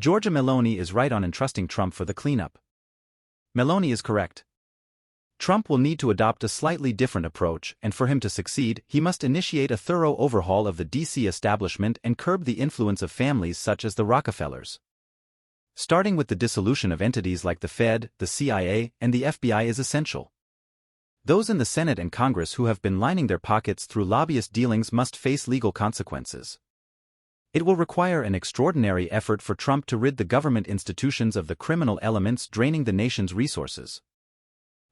Giorgia Meloni is right on entrusting Trump for the cleanup. Meloni is correct. Trump will need to adopt a slightly different approach, and for him to succeed, he must initiate a thorough overhaul of the DC establishment and curb the influence of families such as the Rockefellers. Starting with the dissolution of entities like the Fed, the CIA, and the FBI is essential. Those in the Senate and Congress who have been lining their pockets through lobbyist dealings must face legal consequences. It will require an extraordinary effort for Trump to rid the government institutions of the criminal elements draining the nation's resources.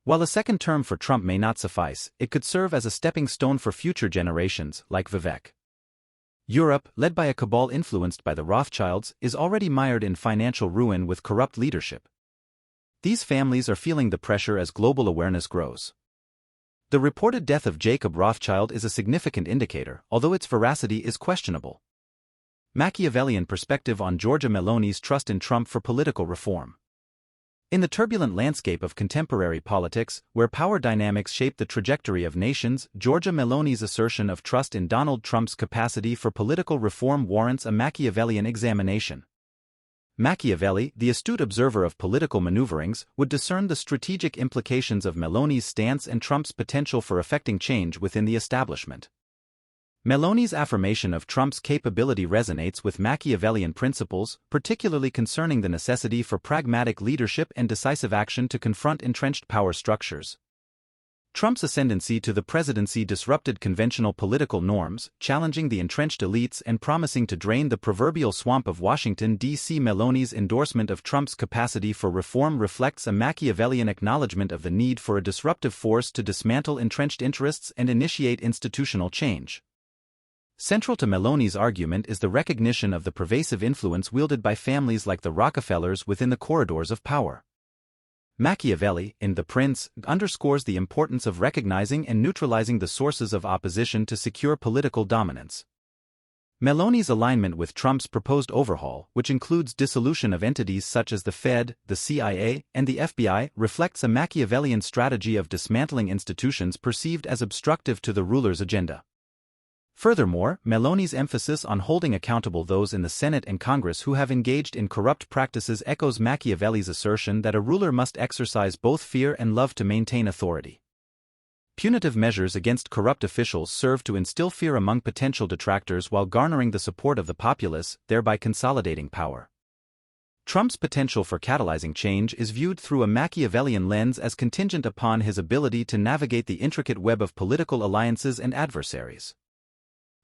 While a second term for Trump may not suffice, it could serve as a stepping stone for future generations, like Vivek. Europe, led by a cabal influenced by the Rothschilds, is already mired in financial ruin with corrupt leadership. These families are feeling the pressure as global awareness grows. The reported death of Jacob Rothschild is a significant indicator, although its veracity is questionable. Machiavellian perspective on Giorgia Meloni's trust in Trump for political reform. In the turbulent landscape of contemporary politics, where power dynamics shape the trajectory of nations, Giorgia Meloni's assertion of trust in Donald Trump's capacity for political reform warrants a Machiavellian examination. Machiavelli, the astute observer of political maneuverings, would discern the strategic implications of Meloni's stance and Trump's potential for effecting change within the establishment. Meloni's affirmation of Trump's capability resonates with Machiavellian principles, particularly concerning the necessity for pragmatic leadership and decisive action to confront entrenched power structures. Trump's ascendancy to the presidency disrupted conventional political norms, challenging the entrenched elites and promising to drain the proverbial swamp of Washington, D.C. Meloni's endorsement of Trump's capacity for reform reflects a Machiavellian acknowledgment of the need for a disruptive force to dismantle entrenched interests and initiate institutional change. Central to Meloni's argument is the recognition of the pervasive influence wielded by families like the Rockefellers within the corridors of power. Machiavelli, in The Prince, underscores the importance of recognizing and neutralizing the sources of opposition to secure political dominance. Meloni's alignment with Trump's proposed overhaul, which includes dissolution of entities such as the Fed, the CIA, and the FBI, reflects a Machiavellian strategy of dismantling institutions perceived as obstructive to the ruler's agenda. Furthermore, Meloni's emphasis on holding accountable those in the Senate and Congress who have engaged in corrupt practices echoes Machiavelli's assertion that a ruler must exercise both fear and love to maintain authority. Punitive measures against corrupt officials serve to instill fear among potential detractors while garnering the support of the populace, thereby consolidating power. Trump's potential for catalyzing change is viewed through a Machiavellian lens as contingent upon his ability to navigate the intricate web of political alliances and adversaries.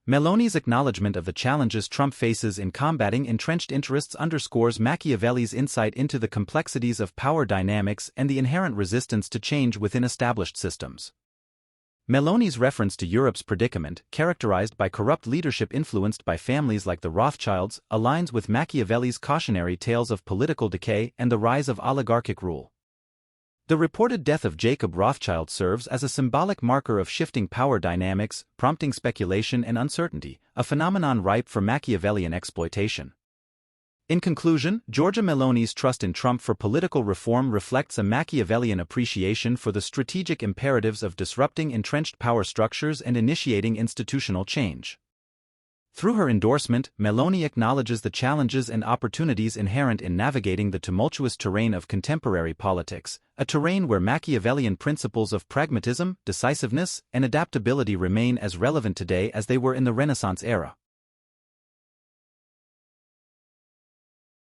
Meloni's acknowledgement of the challenges Trump faces in combating entrenched interests underscores Machiavelli's insight into the complexities of power dynamics and the inherent resistance to change within established systems. Meloni's reference to Europe's predicament, characterized by corrupt leadership influenced by families like the Rothschilds, aligns with Machiavelli's cautionary tales of political decay and the rise of oligarchic rule. The reported death of Jacob Rothschild serves as a symbolic marker of shifting power dynamics, prompting speculation and uncertainty, a phenomenon ripe for Machiavellian exploitation. In conclusion, Giorgia Meloni's trust in Trump for political reform reflects a Machiavellian appreciation for the strategic imperatives of disrupting entrenched power structures and initiating institutional change. Through her endorsement, Meloni acknowledges the challenges and opportunities inherent in navigating the tumultuous terrain of contemporary politics, a terrain where Machiavellian principles of pragmatism, decisiveness, and adaptability remain as relevant today as they were in the Renaissance era.